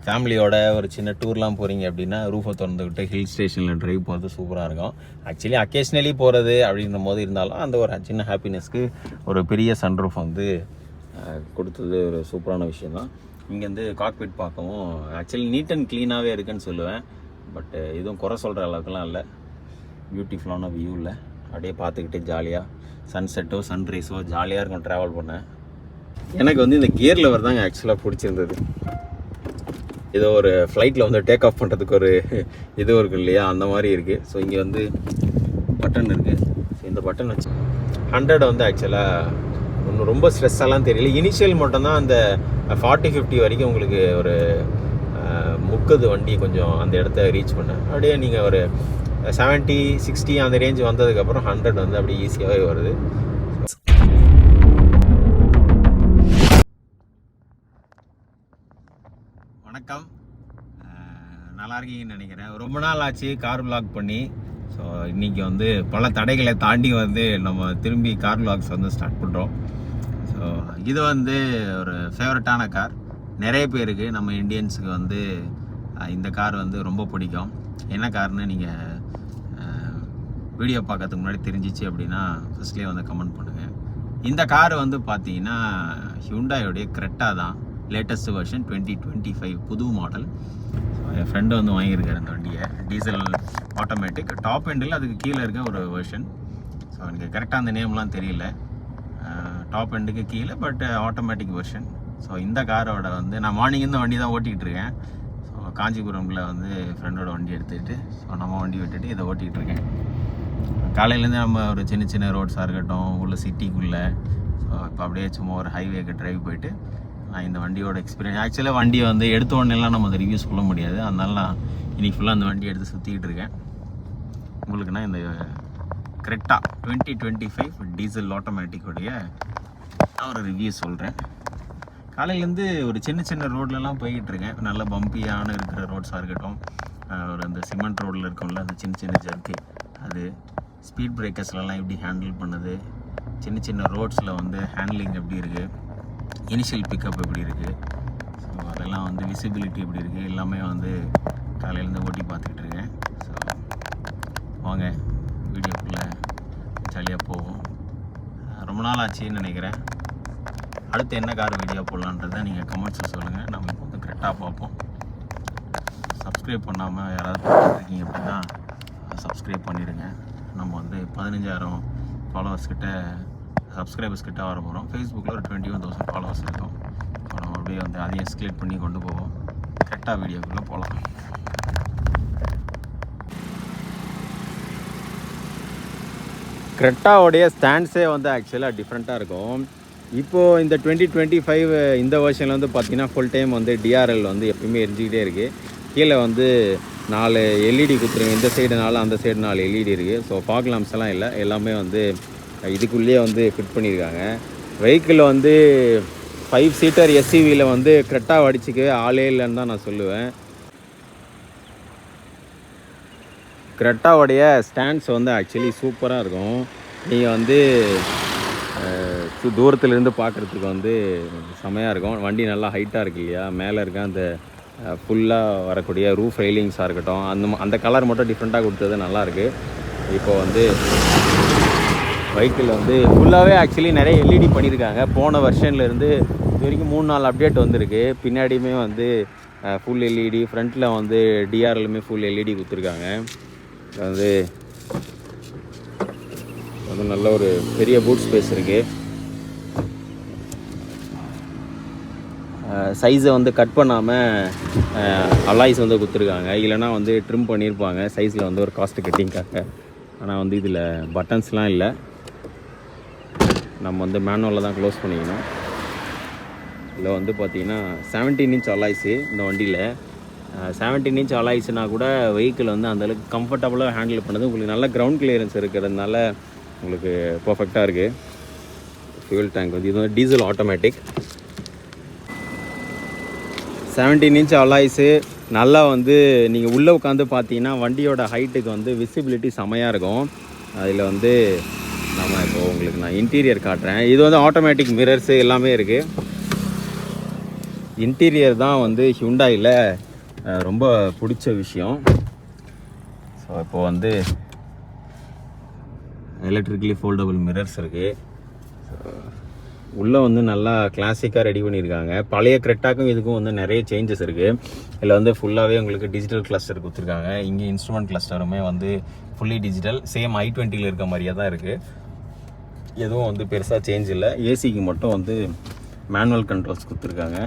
ஃபேமிலியோட ஒரு சின்ன டூர்லாம் போகிறீங்க அப்படின்னா ரூஃபை திறந்துக்கிட்டு ஹில் ஸ்டேஷனில் ட்ரைவ் போகிறது சூப்பராக இருக்கும். ஆக்சுவலி அக்கேஷ்னலி போகிறது அப்படின்ற போது இருந்தாலும் அந்த ஒரு சின்ன ஹாப்பினஸ்க்கு ஒரு பெரிய சன்ரூஃப் வந்து கொடுத்தது ஒரு சூப்பரான விஷயம் தான். இங்கேருந்து காக்பிட் பார்க்கவும் ஆக்சுவலி நீட் அண்ட் க்ளீனாகவே இருக்குன்னு சொல்லுவேன். பட் எதுவும் குறை சொல்கிற அளவுக்குலாம் இல்லை. பியூட்டிஃபுல்லான வியூவில் அப்படியே பார்த்துக்கிட்டே ஜாலியாக சன்செட்டோ சன்ரைஸோ ஜாலியாக இருக்கும் ட்ராவல் பண்ணேன். எனக்கு வந்து இந்த கியர் லெவர் தாங்க ஆக்சுவலாக பிடிச்சிருந்தது. ஏதோ ஒரு ஃப்ளைட்டில் வந்து டேக் ஆஃப் பண்ணுறதுக்கு ஒரு இது இருக்குது இல்லையா, அந்த மாதிரி இருக்குது. ஸோ இங்கே வந்து பட்டன் இருக்குது. ஸோ இந்த பட்டன் வச்சு 100 வந்து ஆக்சுவலாக ஒன்றும் ரொம்ப ஸ்ட்ரெஸ்ஸெல்லாம் தெரியல. இனிஷியல் மட்டும்தான் அந்த 40-50 வரைக்கும் உங்களுக்கு ஒரு முக்குது வண்டி கொஞ்சம் அந்த இடத்த ரீச் பண்ணேன். அப்படியே நீங்கள் ஒரு 70-60 அந்த ரேஞ்ச் வந்ததுக்கப்புறம் 100 வந்து அப்படியே ஈஸியாகவே வருது. வணக்கம், நல்லா இருக்கீங்கன்னு நினைக்கிறேன். ரொம்ப நாள் ஆச்சு கார் விலாக் பண்ணி. ஸோ இன்றைக்கி வந்து பல தடைகளை தாண்டி வந்து நம்ம திரும்பி கார் விலாக்ஸ் வந்து ஸ்டார்ட் பண்ணுறோம். ஸோ இது வந்து ஒரு ஃபேவரட்டான கார். நிறைய பேருக்கு நம்ம இந்தியன்ஸுக்கு வந்து இந்த கார் வந்து ரொம்ப பிடிக்கும். என்ன கார்னு நீங்கள் வீடியோ பார்க்கறதுக்கு முன்னாடி தெரிஞ்சிச்சு அப்படின்னா ஃபர்ஸ்ட்லேயே வந்து கமெண்ட் பண்ணுங்கள். இந்த கார் வந்து பார்த்தீங்கன்னா ஹியூண்டாயோடைய கிரெட்டா தான், லேட்டஸ்ட் வெர்ஷன் 2025 புது மாடல். என் ஃப்ரெண்டு வந்து வாங்கியிருக்காரு இந்த வண்டியை. டீசல் ஆட்டோமேட்டிக் டாப் எண்டில் அதுக்கு கீழே இருக்க ஒரு வெர்ஷன். ஸோ எனக்கு கரெக்டாக அந்த நேம்லாம் தெரியல. டாப் எண்டுக்கு கீழே பட் ஆட்டோமேட்டிக் வெர்ஷன். ஸோ இந்த காரோட வந்து நான் மார்னிங் இந்த வண்டி தான் ஓட்டிகிட்டு இருக்கேன். ஸோ காஞ்சிபுரமில் வந்து ஃப்ரெண்டோட வண்டி எடுத்துகிட்டு ஸோ நம்ம வண்டி விட்டுட்டு இதை ஓட்டிகிட்டு இருக்கேன். காலையிலேருந்து நம்ம ஒரு சின்ன சின்ன ரோட்ஸாக இருக்கட்டும் உள்ள சிட்டிக்குள்ளே, ஸோ இப்போ அப்படியே சும்மா ஒரு ஹைவேக்கு ட்ரைவ் போயிட்டு நான் இந்த வண்டியோட எக்ஸ்பீரியன்ஸ். ஆக்சுவலாக வண்டியை வந்து எடுத்த உடனேலாம் நம்ம அதை ரிவ்யூ சொல்ல முடியாது. அதனால நான் இன்றைக்கி ஃபுல்லாக அந்த வண்டியை எடுத்து சுற்றிக்கிட்டு இருக்கேன். உங்களுக்கு நான் இந்த கிரெட்டா 2025 டீசல் ஆட்டோமேட்டிக்குடைய நான் ஒரு ரிவ்யூ சொல்கிறேன். காலையிலேருந்து ஒரு சின்ன சின்ன ரோட்லலாம் போய்கிட்டு இருக்கேன். நல்ல பம்பியான இருக்கிற ரோட்ஸாக இருக்கட்டும், ஒரு அந்த சிமெண்ட் ரோடில் இருக்கும்ல அந்த சின்ன சின்ன ஜர்க்கு, அது ஸ்பீட் பிரேக்கர்ஸ்லாம் எப்படி ஹேண்டில் பண்ணுது, சின்ன சின்ன ரோட்ஸில் வந்து ஹேண்ட்லிங் எப்படி இருக்குது, இனிஷியல் பிக்கப் எப்படி இருக்குது, ஸோ அதெல்லாம் வந்து விசிபிலிட்டி எப்படி இருக்குது, எல்லாமே வந்து காலையிலேருந்து ஓட்டி பார்த்துக்கிட்டு இருக்கேன். ஸோ வாங்க வீடியோக்குள்ளே ஜாலியாக போவோம். ரொம்ப நாள் ஆச்சுன்னு நினைக்கிறேன். அடுத்து என்ன கார் வீடியோ போடலான்றதை நீங்கள் கமெண்ட்ஸில் சொல்லுங்கள். நம்ம இப்போ வந்து கரெக்டாக பார்ப்போம். சப்ஸ்கிரைப் பண்ணாமல் யாராவது பார்த்துருக்கீங்க அப்படின்னா சப்ஸ்கிரைப் பண்ணிடுங்க. நம்ம வந்து 15,000 ஃபாலோவர்ஸ் கிட்ட சப்ஸ்கிரைபர்ஸ் கிட்ட வர போகிறோம். ஃபேஸ்புக்கில் ஒரு 21,000 ஃபாலோவர்ஸ் இருக்கும். ஸோ நம்ம அப்படியே வந்து அதையும் எஸ்கலேட் பண்ணி கொண்டு போவோம். கரெக்டாக வீடியோக்குள்ளே போகலாம். கிரெட்டாவோடைய ஸ்டாண்ட்ஸே வந்து ஆக்சுவலாக டிஃப்ரெண்ட்டாக இருக்கும். இப்போது இந்த 2025 இந்த வருஷனில் வந்து பார்த்திங்கன்னா ஃபுல் டைம் வந்து டிஆர்எல் வந்து எப்பயுமே எரிஞ்சிக்கிட்டே இருக்குது. கீழே வந்து 4 எல்இடி கொடுத்துருங்க. இந்த சைடு 4, அந்த சைடு 4 எல்இடி இருக்குது. ஸோ ஃபாக் லாம்ப்ஸ் எல்லாம் இல்லை, எல்லாமே வந்து இதுக்குள்ளேயே வந்து ஃபிட் பண்ணியிருக்காங்க. வெஹிக்கிள் வந்து 5 சீட்டர் எஸ்யூவியில் வந்து கிரெட்டாவை அடிச்சிக்கவே ஆளே இல்லைன்னு தான் நான் சொல்லுவேன். கிரெட்டாவுடைய ஸ்டாண்ட்ஸ் வந்து ஆக்சுவலி சூப்பராக இருக்கும். நீங்கள் வந்து தூரத்துலேருந்து பார்க்குறதுக்கு வந்து செமையாக இருக்கும். வண்டி நல்லா ஹைட்டாக இருக்கு இல்லையா, மேலே இருக்க அந்த ஃபுல்லாக வரக்கூடிய ரூஃப் ரெயிலிங்ஸாக இருக்கட்டும், அந்த கலர் மட்டும் டிஃப்ரெண்ட்டாக கொடுத்தது நல்லாயிருக்கு. இப்போது வந்து வெஹிக்கிள் வந்து ஃபுல்லாகவே ஆக்சுவலி நிறைய எல்இடி பண்ணியிருக்காங்க. போன வெர்ஷன்லேருந்து இது வரைக்கும் 3-4 அப்டேட் வந்திருக்கு. பின்னாடியுமே வந்து ஃபுல் எல்இடி, ஃப்ரண்ட்டில் வந்து டிஆர்எல்லுமே ஃபுல் எல்இடி கொடுத்துருக்காங்க. வந்து நல்ல ஒரு பெரிய பூட் ஸ்பேஸ் இருக்குது. சைஸை வந்து கட் பண்ணாமல் அலாய்ஸ் வந்து கொடுத்துருக்காங்க. இல்லைனா வந்து ட்ரிம் பண்ணியிருப்பாங்க சைஸில் வந்து ஒரு காஸ்ட்டு கட்டிங்காக. ஆனால் வந்து இதில் பட்டன்ஸ்லாம் இல்லை. நம்ம வந்து மேனுவலில் தான் க்ளோஸ் பண்ணிக்கணும். இதில் வந்து பார்த்திங்கன்னா 17 இன்ச் அலாய்ஸு இந்த வண்டியில். 17 இன்ச் அலாய்ஸ்னால் கூட வெஹிக்கிள் வந்து அந்தளவுக்கு கம்ஃபர்டபுளாக ஹேண்டில் பண்ணுது. உங்களுக்கு நல்ல கிரவுண்ட் கிளியரன்ஸ் இருக்கிறதுனால உங்களுக்கு பர்ஃபெக்டாக இருக்குது. ஃபியூல் டேங்க் வந்து இது வந்து டீசல் ஆட்டோமேட்டிக். 17 இன்ச் அலாய்ஸு நல்லா வந்து நீங்கள் உள்ளே உட்காந்து பார்த்தீங்கன்னா வண்டியோட ஹைட்டுக்கு வந்து விசிபிலிட்டி செமையாக இருக்கும். அதில் வந்து நம்ம இப்போ உங்களுக்கு நான் இன்டீரியர் காட்டுறேன். இது வந்து ஆட்டோமேட்டிக் மிரர்ஸு எல்லாமே இருக்குது. இன்டீரியர் தான் வந்து ஹியூண்டாயில் ரொம்ப பிடிச்ச விஷயம். ஸோ இப்போ வந்து எலக்ட்ரிக்கலி ஃபோல்டபுள் மிரர்ஸ் இருக்குது. உள்ளே வந்து நல்லா கிளாசிக்காக ரெடி பண்ணியிருக்காங்க. பழைய கிரெட்டாக்கும் இதுக்கும் வந்து நிறைய சேஞ்சஸ் இருக்குது. இதில் வந்து ஃபுல்லாகவே உங்களுக்கு டிஜிட்டல் கிளஸ்டர் கொடுத்துருக்காங்க. இங்கே இன்ஸ்ட்ருமெண்ட் கிளஸ்டருமே வந்து ஃபுல்லி டிஜிட்டல், சேம் i20ல் இருக்க மாதிரியே தான் இருக்குது. எதுவும் வந்து பெருசாக சேஞ்ச் இல்லை. ஏசிக்கு மட்டும் வந்து மேனுவல் கண்ட்ரோல்ஸ் கொடுத்துருக்காங்க.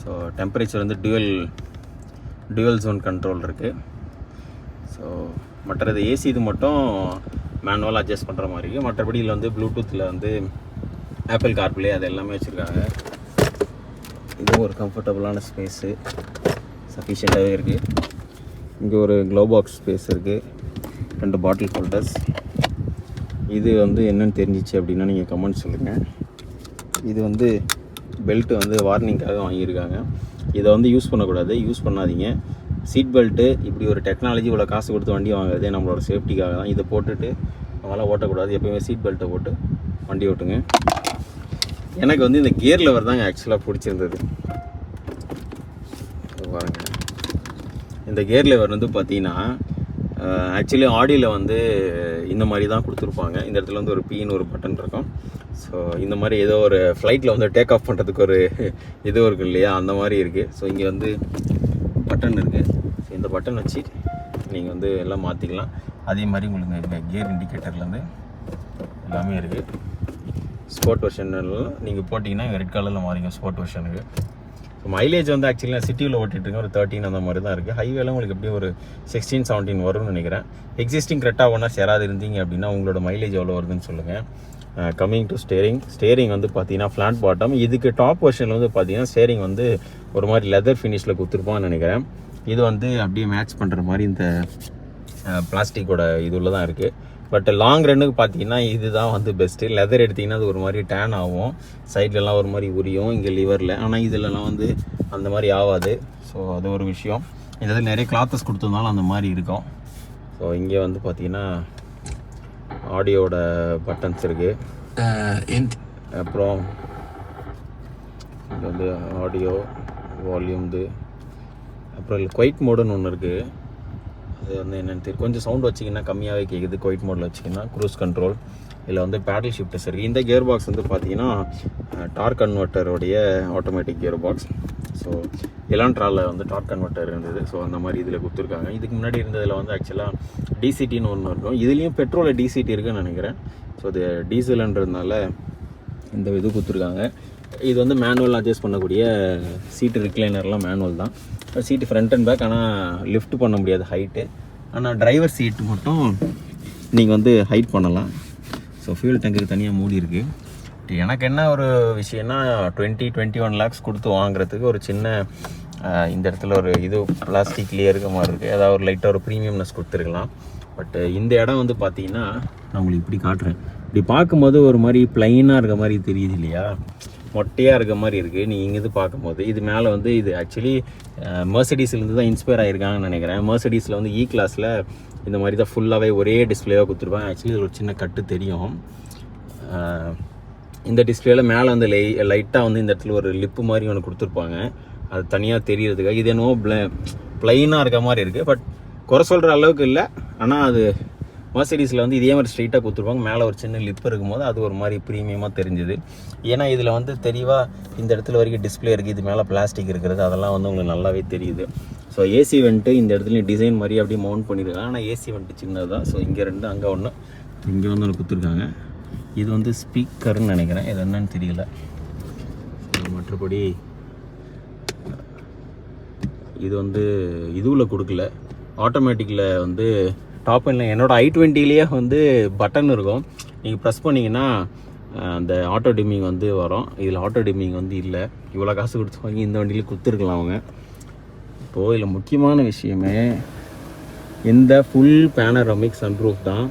ஸோ டெம்பரேச்சர் வந்து டுவல் ஜோன் கண்ட்ரோல் இருக்குது. ஸோ மற்றது ஏசி இது மட்டும் மேனுவல் அட்ஜஸ்ட் பண்ணுற மாதிரி இருக்குது. மற்றபடி இதில் வந்து ப்ளூடூத்தில் வந்து ஆப்பிள் கார்ப்ளே அது எல்லாமே வச்சுருக்காங்க. இதுவும் ஒரு கம்ஃபர்டபுளான ஸ்பேஸு சஃபிஷியண்ட்டாகவே இருக்குது. இங்கே ஒரு க்ளோ பாக்ஸ் ஸ்பேஸ் இருக்குது, 2 பாட்டில் ஹோல்டர்ஸ். இது வந்து என்னென்னு தெரிஞ்சிச்சு அப்படின்னா நீங்கள் கமெண்ட் சொல்லுங்கள். இது வந்து பெல்ட்டு வந்து வார்னிங்காக வாங்கியிருக்காங்க. இதை வந்து யூஸ் பண்ணக்கூடாது, யூஸ் பண்ணாதீங்க. சீட் பெல்ட்டு இப்படி ஒரு டெக்னாலஜி இவ்வளோ காசு கொடுத்து வண்டி வாங்குறதே நம்மளோட சேஃப்டிக்காக தான். இதை போட்டுட்டு நம்மளால் ஓட்டக்கூடாது. எப்போயுமே சீட் பெல்ட்டை போட்டு வண்டி ஓட்டுங்க. எனக்கு வந்து இந்த கியர் லெவர் தாங்க ஆக்சுவலாக பிடிச்சிருந்தது. பாருங்க, இந்த கியர் லெவர் வந்து பார்த்தீங்கன்னா ஆக்சுவலி ஆடியில் வந்து இந்த மாதிரி தான் கொடுத்துருப்பாங்க. இந்த இடத்துல வந்து ஒரு பீன்னு ஒரு பட்டன் இருக்கும். ஸோ இந்த மாதிரி ஏதோ ஒரு ஃப்ளைட்டில் வந்து டேக் ஆஃப் பண்ணுறதுக்கு ஒரு இது இருக்குது இல்லையா, அந்த மாதிரி இருக்குது. ஸோ இங்கே வந்து பட்டன் இருக்குது. ஸோ இந்த பட்டன் வச்சு நீங்கள் வந்து எல்லாம் மாற்றிக்கலாம். அதே மாதிரி உங்களுக்கு இங்கே கியர் இண்டிகேட்டர்லேருந்து எல்லாமே இருக்குது. ஸ்போர்ட் வெர்ஷன்லாம் நீங்கள் போட்டிங்கன்னா இங்கே ரெட் கலரில் மாறிங்க ஸ்போர்ட் வெர்ஷனுக்கு. ஸோ மைலேஜ் வந்து ஆக்சுவலி நான் சிட்டியில் ஓட்டிகிட்ருக்கேன், ஒரு 13 அந்த மாதிரி தான் இருக்குது. ஹைவேல உங்களுக்கு எப்படியும் ஒரு 16-17 வரும்னு நினைக்கிறேன். எக்ஸிஸ்டிங் கிரெட்டா ஓனர்ஸ் யாராவது இருந்தீங்க அப்படின்னா உங்களோட மைலேஜ் எவ்வளோ வருதுன்னு சொல்லுங்கள். கம்மிங் டு ஸ்டேரிங் வந்து பார்த்தீங்கன்னா ஃப்ளாட் பாட்டம். இதுக்கு டாப் வெர்ஷனில் வந்து பார்த்தீங்கன்னா ஸ்டேரிங் வந்து ஒரு மாதிரி லெதர் ஃபினிஷில் கொடுத்துருப்பான்னு நினைக்கிறேன். இது வந்து அப்படியே மேட்ச் பண்ணுற மாதிரி இந்த பிளாஸ்டிக்கோட இதுவில் தான் இருக்குது. பட் லாங் ரன்னுக்கு பார்த்தீங்கன்னா இதுதான் வந்து பெஸ்ட்டு. லெதர் எடுத்திங்கன்னா அது ஒரு மாதிரி டேன் ஆகும், சைட்லலாம் ஒரு மாதிரி உரியும் இங்கே லிவரில். ஆனால் இதிலலாம் வந்து அந்த மாதிரி ஆகாது. ஸோ அது ஒரு விஷயம். இந்த இதில் நிறைய கிளாத்தஸ் கொடுத்துருந்தாலும் அந்த மாதிரி இருக்கும். ஸோ இங்கே வந்து பார்த்தீங்கன்னா ஆடியோட பட்டன்ஸ் இருக்குது. அப்புறம் இங்கே வந்து ஆடியோ வால்யூம்து, அப்புறம் இல்லை குவைட் மோடுன்னு ஒன்று இருக்குது. அது வந்து என்னென்னு தெரியும், கொஞ்சம் சவுண்ட் வச்சிங்கன்னா கம்மியாகவே கேட்குது. குவைட் மோடில் வச்சிங்கன்னா க்ரூஸ் கண்ட்ரோல். இதில் வந்து பேடல் ஷிஃப்டர்ஸ் இருக்குது. இந்த கியர் பாக்ஸ் வந்து பார்த்தீங்கன்னா டார்க் கன்வெர்ட்டருடைய ஆட்டோமேட்டிக் கியர் பாக்ஸ். ஸோ எலான்ட்ராவில் வந்து டார்க் கன்வெர்ட்டர் இருந்தது. ஸோ அந்த மாதிரி இதில் கொடுத்துருக்காங்க. இதுக்கு முன்னாடி இருந்ததில் வந்து ஆக்சுவலாக டிசிடின்னு ஒன்று இருக்கும். இதுலேயும் பெட்ரோலில் டிசிடி இருக்குன்னு நினைக்கிறேன். ஸோ அது டீசல்ன்றதுனால இந்த இது கொடுத்துருக்காங்க. இது வந்து மேனுவல் அட்ஜஸ்ட் பண்ணக்கூடிய சீட்டு ரிக்ளைனர்லாம் மேனுவல் தான். சீட்டு ஃப்ரண்ட் அண்ட் பேக். ஆனால் லிஃப்ட் பண்ண முடியாது ஹைட்டு. ஆனால் டிரைவர் சீட்டு மட்டும் நீங்கள் வந்து ஹைட் பண்ணலாம். ஸோ ஃபியூல் டேங்க்குக்கு தனியாக மூடி இருக்குது. எனக்கு என்ன ஒரு விஷயம்னா 20-21 lakhs கொடுத்து வாங்குறதுக்கு ஒரு சின்ன இந்த இடத்துல ஒரு இது பிளாஸ்டிக்லேயே இருக்க மாதிரி இருக்குது. ஏதாவது ஒரு லைட்டாக ஒரு ப்ரீமியம்னஸ் கொடுத்துருக்கலாம். பட் இந்த இடம் வந்து பார்த்தீங்கன்னா நான் உங்களுக்கு இப்படி காட்டுறேன். இப்படி பார்க்கும்போது ஒரு மாதிரி ப்ளைனாக இருக்க மாதிரி தெரியுது இல்லையா, மொட்டையாக இருக்க மாதிரி இருக்குது. நீங்கள் இங்கேருந்து பார்க்கும்போது இது மேலே வந்து இது ஆக்சுவலி மெர்சிடிஸ்லேருந்து தான் இன்ஸ்பயர் ஆகிருக்காங்கன்னு நினைக்கிறேன். மெர்சிடிஸில் வந்து கிளாஸில் இந்த மாதிரி தான் ஃபுல்லாகவே ஒரே டிஸ்பிளேவாக கொடுத்துருப்பாங்க. ஆக்சுவலி இது ஒரு சின்ன கட்டு தெரியும். இந்த டிஸ்பிளேயில் மேலே வந்து லைட்டாக வந்து இந்த இடத்துல ஒரு லிப்பு மாதிரி ஒன்று கொடுத்துருப்பாங்க. அது தனியாக தெரியறதுக்காக. இது என்னவோ ப்ளைனாக இருக்க மாதிரி இருக்குது. பட் குறை சொல்கிற அளவுக்கு இல்லை. ஆனால் அது மெர்சிடிஸில் வந்து இதே மாதிரி ஸ்ட்ரைட்டாக கொடுத்துருப்பாங்க. மேலே ஒரு சின்ன லிப் இருக்கும்போது அது ஒரு மாதிரி ப்ரீமியமாக தெரிஞ்சுது. ஏன்னா இதில் வந்து தெளிவாக இந்த இடத்துல வரைக்கும் டிஸ்பிளே இருக்குது. இது மேலே பிளாஸ்டிக் இருக்கிறது அதெல்லாம் வந்து உங்களுக்கு நல்லாவே தெரியுது. ஸோ ஏசி வெண்ட்டு இந்த இடத்துல டிசைன் மாதிரி அப்படியே மவுண்ட் பண்ணியிருக்காங்க. ஆனால் ஏசி வெண்ட்டு சின்னது தான். ஸோ இங்கே 2 அங்கே ஒன்று இங்கே வந்து ஒன்று கொடுத்துருக்காங்க. இது வந்து ஸ்பீக்கர்னு நினைக்கிறேன், இது என்னன்னு தெரியல. மற்றபடி இது வந்து இதுவில் கொடுக்கல. ஆட்டோமேட்டிக்கில் வந்து டாப் எண்ணில் என்னோடய i20லேயே வந்து பட்டன் இருக்கும். நீங்கள் ப்ரெஸ் பண்ணிங்கன்னா அந்த ஆட்டோ டிம்மிங் வந்து வரும். இதில் ஆட்டோ டிம்மிங் வந்து இல்லை. இவ்வளோ காசு கொடுத்து வாங்கி இந்த வண்டியில் கொடுத்துருக்கலாம் அவங்க. இப்போது இதில் முக்கியமான விஷயமே இந்த ஃபுல் பேனராமிக் சன்ரூஃப் தான்.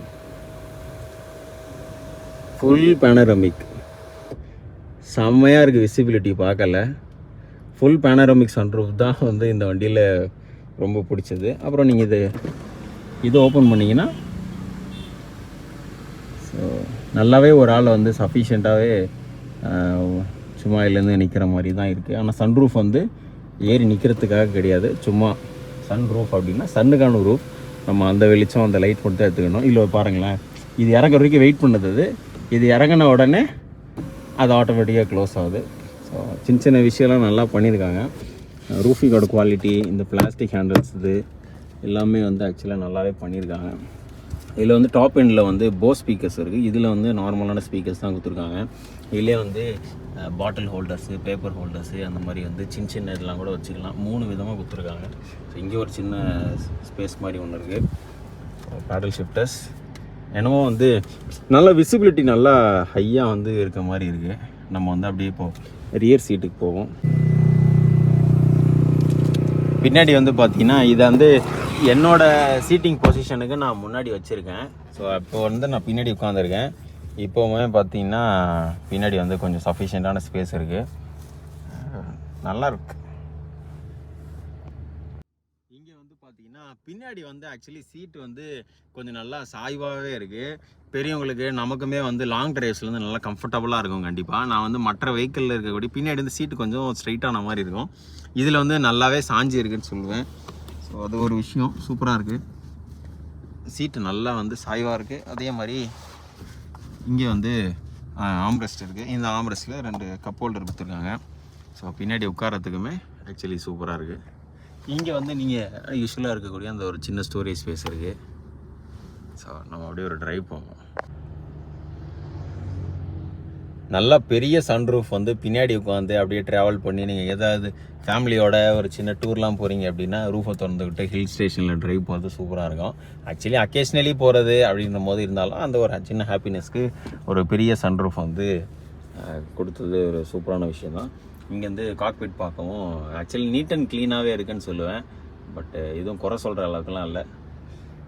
ஃபுல் பேனராமிக் செம்மையாக இருக்குது. விசிபிலிட்டி பார்க்கல. ஃபுல் பேனராமிக் சன்ரூஃப் தான் வந்து இந்த வண்டியில் ரொம்ப பிடிச்சது. அப்புறம் நீங்கள் இது ஓப்பன் பண்ணிங்கன்னா ஸோ நல்லாவே ஒரு ஆள் வந்து சஃபிஷியண்ட்டாகவே சும்மா இதுலேருந்து நிற்கிற மாதிரி தான் இருக்குது. ஆனால் சன்ரூஃப் வந்து ஏறி நிற்கிறதுக்காக கிடையாது, சும்மா சன்ரூஃப் அப்படின்னா சன்னுக்கான ரூஃப். நம்ம அந்த வெளிச்சம் அந்த லைட் மட்டும் தான் எடுத்துக்கணும். இல்லை பாருங்களேன், இது இறங்குற வரைக்கும் வெயிட் பண்ணுறது, இது இறங்கின உடனே அது ஆட்டோமேட்டிக்காக க்ளோஸ் ஆகுது. ஸோ சின்ன சின்ன விஷயம்லாம் நல்லா பண்ணியிருக்காங்க. ரூஃபிங்கோட குவாலிட்டி, இந்த பிளாஸ்டிக் ஹேண்டில்ஸ், இது எல்லாமே வந்து ஆக்சுவலாக நல்லாவே பண்ணியிருக்காங்க. இதில் வந்து டாப் எண்டில் வந்து போஸ் ஸ்பீக்கர்ஸ் இருக்குது. இதில் வந்து நார்மலான ஸ்பீக்கர்ஸ் தான் கொடுத்துருக்காங்க. இதிலே வந்து பாட்டில் ஹோல்டர்ஸு, பேப்பர் ஹோல்டர்ஸு, அந்த மாதிரி வந்து சின்ன சின்ன இதெல்லாம் கூட வச்சுக்கலாம். 3 விதமாக கொடுத்துருக்காங்க. ஸோ இங்கே ஒரு சின்ன ஸ்பேஸ் மாதிரி ஒன்று இருக்குது. பேடல் ஷிஃப்டர்ஸ் என்னமோ வந்து நல்லா விசிபிலிட்டி நல்லா ஹையாக வந்து இருக்க மாதிரி இருக்குது. நம்ம வந்து அப்படியே இப்போது ரியர் சீட்டுக்கு போவோம். பின்னாடி வந்து பார்த்தீங்கன்னா இதை வந்து என்னோடய சீட்டிங் பொசிஷனுக்கு நான் முன்னாடி வச்சுருக்கேன். ஸோ இப்போ வந்து நான் பின்னாடி உட்காந்துருக்கேன். இப்போவுமே பார்த்தீங்கன்னா பின்னாடி வந்து கொஞ்சம் சஃபிஷியண்ட்டான ஸ்பேஸ் இருக்குது, நல்லாயிருக்கு. இங்கே வந்து பார்த்தீங்கன்னா பின்னாடி வந்து ஆக்சுவலி சீட்டு வந்து கொஞ்சம் நல்லா சாய்வாகவே இருக்குது. பெரியவங்களுக்கு நமக்குமே வந்து லாங் டிரைவ்ஸில் வந்து நல்லா கம்ஃபர்டபுளாக இருக்கும். கண்டிப்பாக நான் வந்து மற்ற வெஹிக்கிளில் இருக்கக்கூடிய பின்னாடி வந்து சீட்டு கொஞ்சம் ஸ்ட்ரைட்டான மாதிரி இருக்கும். இதில் வந்து நல்லாவே சாஞ்சி இருக்குன்னு சொல்லுவேன். ஸோ அது ஒரு விஷயம், சூப்பராக இருக்குது. சீட்டு நல்லா வந்து சாய்வாக இருக்குது. அதே மாதிரி இங்கே வந்து ஆம்ரெஸ்ட் இருக்குது. இந்த ஆம்ரெஸ்ட்டில் 2 கப் ஹோல்டர் கொடுத்துருக்காங்க. ஸோ பின்னாடி உட்காரத்துக்குமே ஆக்சுவலி சூப்பராக இருக்குது. இங்கே வந்து நீங்கள் யூஸ்வலாக இருக்கக்கூடிய அந்த ஒரு சின்ன ஸ்டோரேஜ் ஸ்பேஸ் இருக்குது. ஸோ நம்ம அப்படியே ஒரு ட்ரைவ் போவோம். நல்லா பெரிய சன்ரூஃப் வந்து பின்னாடி உட்காந்து அப்படியே ட்ராவல் பண்ணி நீங்கள் ஏதாவது ஃபேமிலியோட ஒரு சின்ன டூர்லாம் போகிறீங்க அப்படின்னா ரூஃபை திறந்துக்கிட்டு ஹில் ஸ்டேஷனில் ட்ரைவ் போகிறது சூப்பராக இருக்கும். ஆக்சுவலி அக்கேஷ்னலி போகிறது அப்படின்ற போது இருந்தாலும் அந்த ஒரு சின்ன ஹாப்பினஸ்க்கு ஒரு பெரிய சன்ரூஃப் வந்து கொடுத்தது ஒரு சூப்பரான விஷயம் தான். இங்கேருந்து காக்பிட் பார்க்கவும் ஆக்சுவலி நீட் அண்ட் க்ளீனாகவே இருக்குன்னு சொல்லுவேன். பட் எதுவும் குறை சொல்கிற அளவுக்குலாம் இல்லை,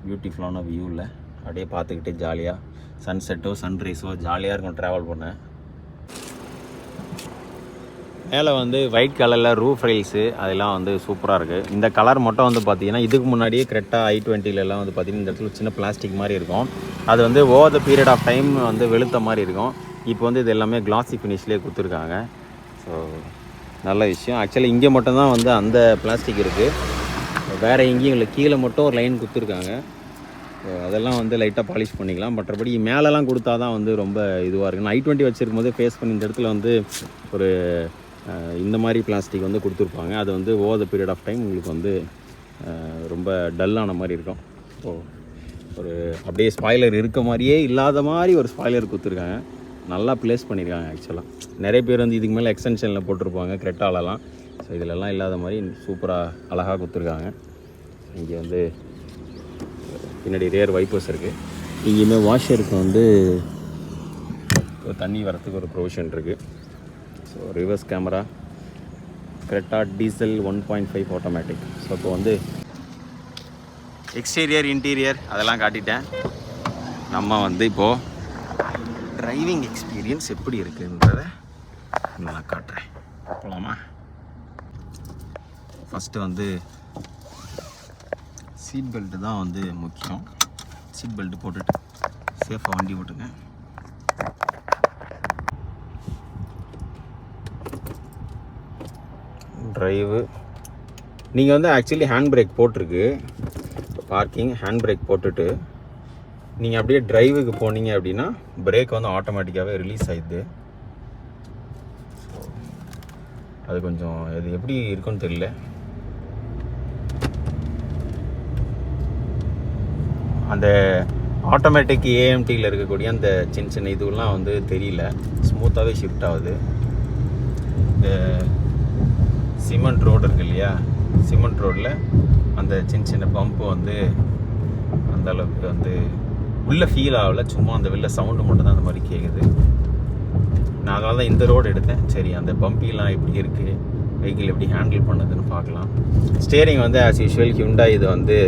பியூட்டிஃபுல்லான வியூ இல்லை. அப்படியே பார்த்துக்கிட்டே ஜாலியாக சன்செட்டோ சன்ரைஸோ ஜாலியாக இருக்கும் ட்ராவல் பண்ண. மேலே வந்து ஒயிட் கலரில் ரூஃப் ரைல்ஸு அதெல்லாம் வந்து சூப்பராக இருக்குது. இந்த கலர் மட்டும் வந்து பார்த்திங்கன்னா இதுக்கு முன்னாடியே கரெக்டாக i20லலாம் வந்து பார்த்திங்கன்னா இந்த இடத்துல சின்ன பிளாஸ்டிக் மாதிரி இருக்கும். அது வந்து over the period of time வந்து வெளுத்த மாதிரி இருக்கும். இப்போ வந்து இது எல்லாமே கிளாசி ஃபினிஷ்லேயே கொடுத்துருக்காங்க. ஸோ நல்ல விஷயம். ஆக்சுவலி இங்கே மட்டும்தான் வந்து அந்த பிளாஸ்டிக் இருக்குது, வேறு எங்கேயும் இல்லை. கீழே மட்டும் ஒரு லைன் கொடுத்துருக்காங்க. ஸோ அதெல்லாம் வந்து லைட்டாக பாலிஷ் பண்ணிக்கலாம். மற்றபடி மேலெலாம் கொடுத்தா தான் வந்து ரொம்ப இதுவாக இருக்குது. நான் i20 வச்சுருக்கும் போதே ஃபேஸ் பண்ணி இந்த இடத்துல வந்து ஒரு இந்த மாதிரி பிளாஸ்டிக் வந்து கொடுத்துருப்பாங்க. அது வந்து over the period of time உங்களுக்கு வந்து ரொம்ப டல்லான மாதிரி இருக்கும். ஸோ ஒரு அப்படியே ஸ்பாய்லர் இருக்க மாதிரியே இல்லாத மாதிரி ஒரு ஸ்பாய்லர் கொடுத்துருக்காங்க. நல்லா ப்ளேஸ் பண்ணியிருக்காங்க. ஆக்சுவலாக நிறைய பேர் வந்து இதுக்கு மேலே எக்ஸ்டென்ஷனில் போட்டிருப்பாங்க கிரெட்டாலலாம். ஸோ இதிலெல்லாம் இல்லாத மாதிரி சூப்பராக அழகாக கொடுத்துருக்காங்க. இங்கே வந்து பின்னாடி ரேர் வைப்பர்ஸ் இருக்குது. இங்கேயுமே வாஷருக்கு வந்து தண்ணி வரத்துக்கு ஒரு ப்ரொவிஷன் இருக்குது. So reverse camera, Creta diesel 1.5 automatic. So இப்போ வந்து எக்ஸ்டீரியர் இன்டீரியர் அதெல்லாம் காட்டிட்டேன். நம்ம வந்து இப்போது டிரைவிங் எக்ஸ்பீரியன்ஸ் எப்படி இருக்குன்றதை நான் காட்டுறேன். போகலாமா? ஃபஸ்ட்டு வந்து சீட் பெல்ட்டு தான் வந்து முக்கியம். சீட் பெல்ட்டு போட்டுட்டு சேஃபாக வண்டி ஓட்டுங்க. ட்ரைவு நீங்கள் வந்து ஆக்சுவலி ஹேண்ட் பிரேக் போட்டிருக்கு. பார்க்கிங் ஹேண்ட் பிரேக் போட்டுட்டு நீங்கள் அப்படியே ட்ரைவுக்கு போனீங்க அப்படின்னா பிரேக் வந்து ஆட்டோமேட்டிக்காகவே ரிலீஸ் ஆகிடுது. அது கொஞ்சம் இது எப்படி இருக்குன்னு தெரியல. அந்த ஆட்டோமேட்டிக் ஏஎம்டியில் இருக்கக்கூடிய அந்த சின்ன சின்ன இதுவெல்லாம் வந்து தெரியல, ஸ்மூத்தாகவே ஷிஃப்ட் ஆகுது. இந்த சிமெண்ட் ரோடு இருக்கு இல்லையா, சிமெண்ட் ரோடில் அந்த சின்ன சின்ன பம்பு வந்து அந்த அளவுக்கு வந்து உள்ளே ஃபீல் ஆகலை, சும்மா அந்த வெளில சவுண்டு மட்டும் தான் அந்த மாதிரி கேட்குது. நான் அதனால தான் இந்த ரோடு எடுத்தேன். சரி அந்த பம்பிலாம் எப்படி இருக்குது, வெஹிக்கிள் எப்படி ஹேண்டில் பண்ணுதுன்னு பார்க்கலாம். ஸ்டேரிங் வந்து ஆஸ் யூஷுவல் ஹியூண்டாய் இது வந்து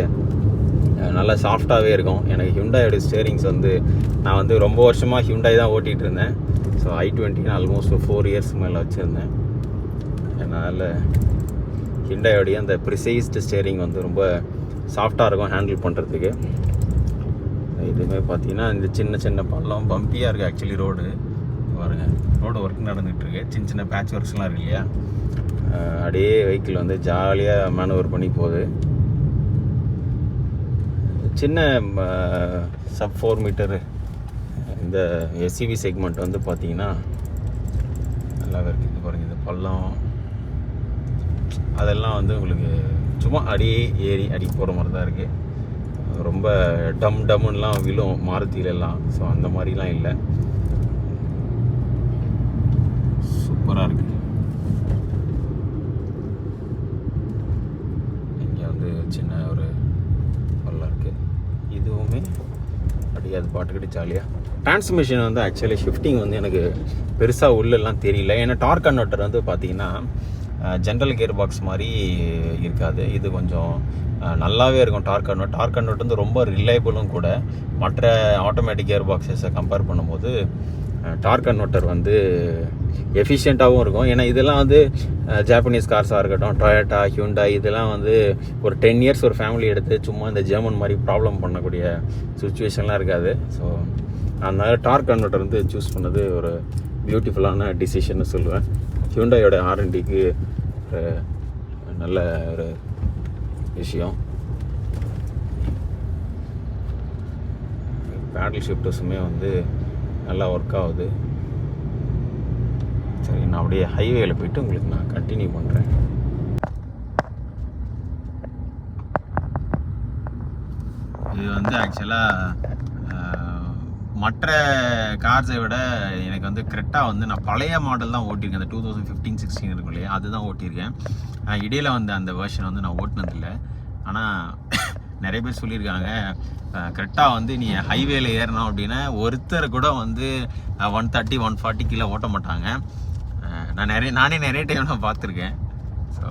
நல்லா சாஃப்டாகவே இருக்கும். எனக்கு ஹியூண்டாயோட ஸ்டேரிங்ஸ் வந்து நான் வந்து ரொம்ப வருஷமாக ஹியூண்டாய் தான் ஓட்டிகிட்டு இருந்தேன். ஸோ i20 ஆல்மோஸ்ட் 4 இயர்ஸ் மேலே வச்சுருந்தேன். அதனால் ஹியூண்டாயோடைய அந்த ப்ரிசைஸ்டு ஸ்டேரிங் வந்து ரொம்ப சாஃப்டாக இருக்கும் ஹேண்டில் பண்ணுறதுக்கு. இதுவுமே பார்த்தீங்கன்னா இந்த சின்ன சின்ன பள்ளம் பம்பியாக இருக்குது ஆக்சுவலி ரோடு. பாருங்கள், ரோடு ஒர்க் நடந்துகிட்ருக்கு. சின்ன சின்ன பேட்ச் ஒர்க்ஸ்லாம் இருக்கு இல்லையா, அப்படியே வெஹிக்கிள் வந்து ஜாலியாக மேனுவர் பண்ணி போகுது. சின்ன சப் 4 மீட்டரு இந்த எஸ்சிவி செக்மெண்ட் வந்து பார்த்தீங்கன்னா நல்லாவே இருக்குது. இது பாருங்கள், இந்த பள்ளம் அதெல்லாம் வந்து உங்களுக்கு சும்மா அடியே ஏறி அடி போகிற மாதிரி தான் இருக்குது. ரொம்ப டம்முன்னெலாம் விழும் மாருதியிலெல்லாம். ஸோ அந்த மாதிரிலாம் இல்லை, சூப்பராக இருக்குது. இங்கே வந்து சின்ன ஒரு பள்ளம் இருக்குது. இதுவுமே அப்படியே அது பாட்டுக்கிட்டு ஜாலியாக. டிரான்ஸ்மிஷன் வந்து ஆக்சுவலி ஷிஃப்டிங் வந்து எனக்கு பெருசாக உள்ளெல்லாம் தெரியல. ஏன்னா டார்க் கன்வெர்ட்டர் வந்து பார்த்தீங்கன்னா ஜென்ரல் கியர் பாக்ஸ் மாதிரி இருக்காது. இது கொஞ்சம் நல்லாவே இருக்கும். டார்க் கன்வெர்ட் வந்து ரொம்ப ரிலையபிளும் கூட. மற்ற ஆட்டோமேட்டிக் கியர் பாக்ஸஸை கம்பேர் பண்ணும்போது டார்க் கன்வெர்ட்டர் வந்து எஃபிஷியண்ட்டாகவும் இருக்கும். ஏன்னா இதெல்லாம் வந்து ஜாப்பனீஸ் கார்ஸாக இருக்கட்டும், டொயோட்டா, ஹியூண்டாய், இதெல்லாம் வந்து ஒரு 10 இயர்ஸ் ஒரு ஃபேமிலி எடுத்து சும்மா இந்த ஜெர்மன் மாதிரி ப்ராப்ளம் பண்ணக்கூடிய சுச்சுவேஷன்லாம் இருக்காது. ஸோ அதனால் டார்க் கன்வெர்ட்டர் வந்து சூஸ் பண்ணது ஒரு பியூட்டிஃபுல்லான டிசிஷன்னு சொல்லுவேன். ஹியூண்டாயோட R&Dக்கு நல்ல ஒரு விஷயம். பேடல் ஷிஃப்டர்ஸுமே வந்து நல்லா ஒர்க் ஆகுது. சரி, நான் அப்படியே ஹைவேயில் போயிட்டு உங்களுக்கு நான் கண்டினியூ பண்ணுறேன். இது வந்து ஆக்சுவலாக மற்ற கார்ஸை விட எனக்கு வந்து கிரெட்டா வந்து நான் பழைய மாடல் தான் ஓட்டியிருக்கேன். அந்த 2015-16 இருக்கும் இல்லையா, அதுதான் ஓட்டியிருக்கேன். இடையில் வந்து அந்த வெர்ஷன் வந்து நான் ஓட்டினதில்லை. ஆனால் நிறைய பேர் சொல்லியிருக்காங்க, கிரெட்டா வந்து நீ ஹைவேல ஏறணும் அப்படின்னா ஒருத்தர் கூட வந்து 130, 140 கீழே ஓட்ட மாட்டாங்க. நானே நிறைய டைம் நான் பார்த்துருக்கேன். ஸோ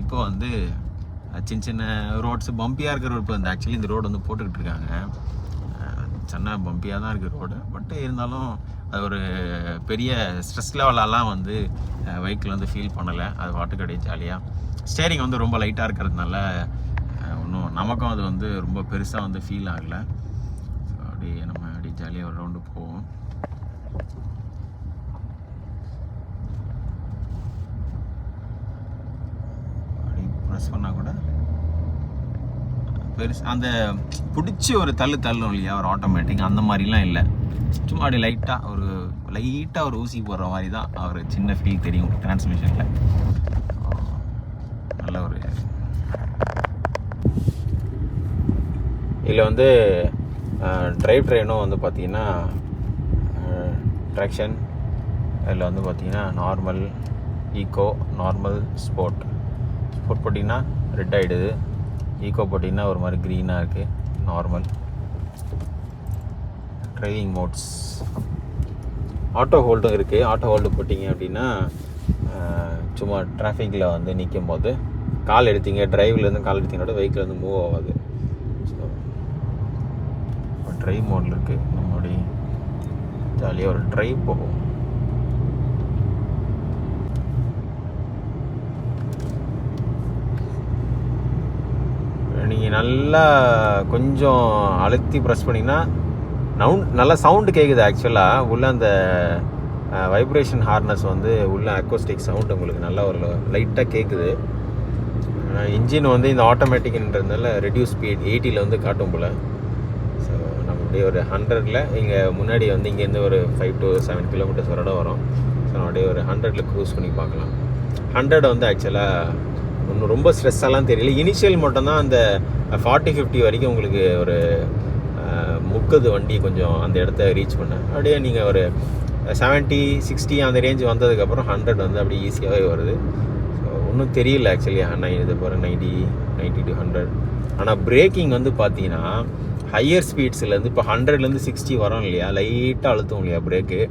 இப்போ வந்து சின்ன சின்ன ரோட்ஸு பம்பியாக இருக்கிற ரோடு வந்து ஆக்சுவலி இந்த ரோடு வந்து போட்டுக்கிட்டு இருக்காங்க. சின்ன பம்பியாக தான் இருக்குது ரோடு. பட் இருந்தாலும் அது ஒரு பெரிய ஸ்ட்ரெஸ் லெவலெல்லாம் வந்து வெஹிக்கிள் வந்து ஃபீல் பண்ணலை. அது பாட்டுக்கு அப்படியே ஜாலியாக. ஸ்டேரிங் வந்து ரொம்ப லைட்டாக இருக்கிறதுனால ஒன்றும் நமக்கும் அது வந்து ரொம்ப பெருசாக வந்து ஃபீல் ஆகலை. ஸோ அப்படியே நம்ம அப்படியே ஜாலியாக ஒரு ரவுண்டு போவோம். அப்படி ப்ரெஸ் பண்ணால் கூட பெருசு அந்த பிடிச்சி ஒரு தள்ளும் இல்லையா ஒரு ஆட்டோமேட்டிக், அந்த மாதிரிலாம் இல்லை. சும்மா அப்படி லைட்டாக ஒரு ஊசி போடுற மாதிரி தான் ஒரு சின்ன ஃபீல் தெரியும் டிரான்ஸ்மிஷனில். நல்ல ஒரு இதில் வந்து ட்ரைவ் ட்ரெயினும் வந்து பார்த்திங்கன்னா ட்ராக்ஷன். இதில் வந்து பார்த்திங்கன்னா நார்மல், ஈக்கோ, நார்மல், ஸ்போர்ட் போட்டிங்கன்னா ரெட் ஆகிடுது. ஈக்கோ போட்டிங்கன்னா ஒரு மாதிரி க்ரீனாக இருக்குது. Normal driving modes. ஆட்டோ ஹோல்டும் இருக்குது. ஆட்டோ ஹோல்டு போட்டிங்க அப்படின்னா சும்மா டிராஃபிக்கில் வந்து நிற்கும் போது கால் எடுத்தீங்க, டிரைவ்லேருந்து கால் எடுத்தீங்கன்னோட வெஹிக்கிள் வந்து மூவ் ஆகாது. ஸோ ட்ரைவ் மோடில் இருக்குது. நம்மளுடைய ஜாலியாக ஒரு ட்ரைவ் போகும். நீங்கள் நல்லா கொஞ்சம் அழுத்தி ப்ரெஸ் பண்ணிங்கன்னா நல்லா சவுண்டு கேட்குது. ஆக்சுவலாக உள்ள அந்த வைப்ரேஷன் ஹார்னஸ் வந்து உள்ள அக்கோஸ்டிக் சவுண்டு உங்களுக்கு நல்லா ஒரு லைட்டாக கேட்குது. இன்ஜின் வந்து இந்த ஆட்டோமேட்டிக்ன்றதுனால ரெடியூஸ் ஸ்பீட் 80 வந்து காட்டும் போல். ஸோ நம்ம அப்படியே ஒரு 100 இங்கே முன்னாடி வந்து இங்கேருந்து ஒரு 5 to 7 கிலோமீட்டர்ஸ் வரோட வரும். ஸோ அப்படியே ஒரு 100 க்ரூஸ் பண்ணி பார்க்கலாம். 100 வந்து ஆக்சுவலாக ஒன்றும் ரொம்ப ஸ்ட்ரெஸ்ஸெல்லாம் தெரியல. இனிஷியல் மட்டும்தான் அந்த 40-50 வரைக்கும் உங்களுக்கு ஒரு முக்குது வண்டி கொஞ்சம் அந்த இடத்த ரீச் பண்ண. அப்படியே நீங்கள் ஒரு 70-60 அந்த ரேஞ்ச் வந்ததுக்கப்புறம் 100 வந்து அப்படியே ஈஸியாகவே வருது. ஸோ ஒன்றும் தெரியல ஆக்சுவலி. இது போகிற 90 to 100. ஆனால் பிரேக்கிங் வந்து பார்த்தீங்கன்னா ஹையர் ஸ்பீட்ஸ்லேருந்து இப்போ 100லேருந்து 60 வரோம் இல்லையா, லைட்டாக அழுத்தும் இல்லையா பிரேக்கு,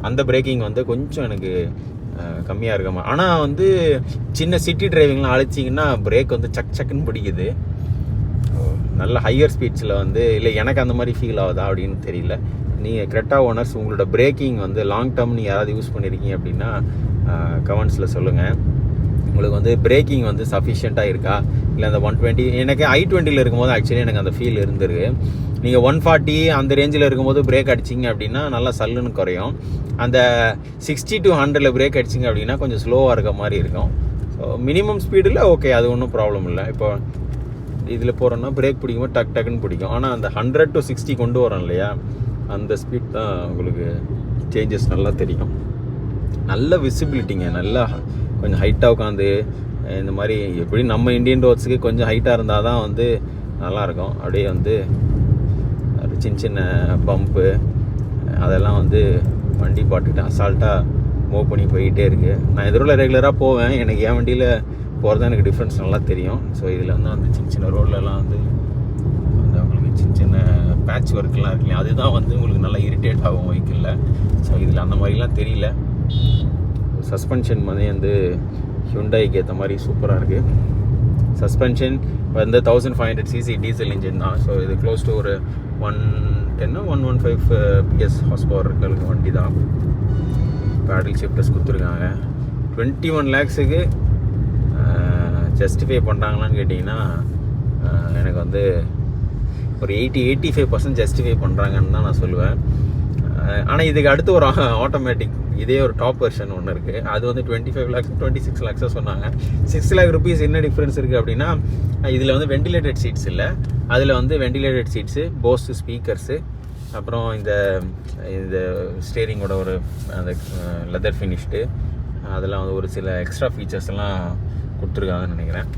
அந்த பிரேக்கிங் வந்து கொஞ்சம் எனக்கு கம்மியாக இருக்காமல். ஆனால் வந்து சின்ன சிட்டி டிரைவிங்லாம் அழைச்சிங்கன்னா பிரேக் வந்து சக்குன்னு பிடிக்குது. நல்ல ஹையர் ஸ்பீட்ஸில் வந்து இல்லை எனக்கு அந்த மாதிரி ஃபீல் ஆகுதா அப்படின்னு தெரியல. நீங்கள் கிரெட்டா ஓனர்ஸ் உங்களோட பிரேக்கிங் வந்து லாங் டேர்ம் நீங்கள் யாராவது யூஸ் பண்ணியிருக்கீங்க அப்படின்னா கமெண்ட்ஸில் சொல்லுங்கள். உங்களுக்கு வந்து பிரேக்கிங் வந்து சஃபிஷியண்ட்டாக இருக்கா, இல்லை அந்த 120. எனக்கு I20 இருக்கும்போது ஆக்சுவலி எனக்கு அந்த ஃபீல் இருந்திருக்கு. நீங்கள் 140 அந்த ரேஞ்சில் இருக்கும்போது பிரேக் அடிச்சிங்க அப்படின்னா நல்லா சல்லுன்னு குறையும். அந்த 60 to 100 பிரேக் அடிச்சிங்க அப்படின்னா கொஞ்சம் ஸ்லோவாக இருக்க மாதிரி இருக்கும். ஸோ மினிமம் ஸ்பீடில் ஓகே, அது ஒன்றும் ப்ராப்ளம் இல்லை. இப்போ இதில் போகிறோன்னா பிரேக் பிடிக்கும்போது டக்குன்னு பிடிக்கும். ஆனால் அந்த 100 to 60 கொண்டு வரோம் இல்லையா, அந்த ஸ்பீட் தான் உங்களுக்கு சேஞ்சஸ் நல்லா தெரியும். நல்ல விசிபிலிட்டிங்க, நல்லா கொஞ்சம் ஹைட்டாக உட்காந்து இந்த மாதிரி எப்படி நம்ம இந்தியன் ரோட்ஸுக்கு கொஞ்சம் ஹைட்டாக இருந்தால் தான் வந்து நல்லாயிருக்கும். அப்படியே வந்து சின்ன சின்ன பம்ப்பு அதெல்லாம் வந்து வண்டி பாட்டுக்கிட்டு அசால்ட்டாக மூவ் பண்ணி போயிட்டே இருக்குது. நான் எதிரோட ரெகுலராக போவேன், எனக்கு என் வண்டியில் போகிறது எனக்கு டிஃப்ரென்ஸ் நல்லா தெரியும். ஸோ இதில் வந்து சின்ன சின்ன ரோட்லலாம் வந்து உங்களுக்கு சின்ன சின்ன பேட்ச் ஒர்க்லாம் இருக்கு, அதுதான் வந்து உங்களுக்கு நல்லா இரிட்டேட் ஆகும் வெஹிக்கிளில். ஸோ இதில் அந்த மாதிரிலாம் தெரியல. சஸ்பென்ஷன் வந்து ஹியூண்டாய்க்கு ஏற்ற மாதிரி சூப்பராக இருக்குது. சஸ்பென்ஷன் வந்து 1500cc டீசல் இன்ஜின் தான். ஸோ இது க்ளோஸ் டு ஒரு 110-115 PS ஹார்ஸ் பவர் இருக்கிற வண்டி தான். பேடல் ஷிஃப்டர்ஸ் கொடுத்துருக்காங்க. 21 lakhs-க்கு ஜஸ்டிஃபை பண்ணுறாங்களான்னு கேட்டிங்கன்னா எனக்கு வந்து ஒரு 80-85% ஜஸ்டிஃபை பண்ணுறாங்கன்னு தான் நான் சொல்லுவேன். ஆனால் இதுக்கு அடுத்து ஒரு ஆட்டோமேட்டிக் இதே ஒரு டாப் வெர்ஷன் ஒன்று இருக்குது. அது வந்து 25 lakhs 26 lakhs சொன்னாங்க. 6 lakh rupees என்ன டிஃப்ரென்ஸ் இருக்குது அப்படின்னா, இதில் வந்து வெண்டிலேட்டட் சீட்ஸ் இல்லை, அதில் வந்து வெண்டிலேட்டட் சீட்ஸு, போஸ் ஸ்பீக்கர்ஸு, அப்புறம் இந்த ஸ்டேரிங்கோட ஒரு அந்த லெதர் ஃபினிஷ்டு, அதெல்லாம் வந்து ஒரு சில எக்ஸ்ட்ரா ஃபீச்சர்ஸ் எல்லாம் கொடுத்துருக்காங்கன்னு நினைக்கிறேன்.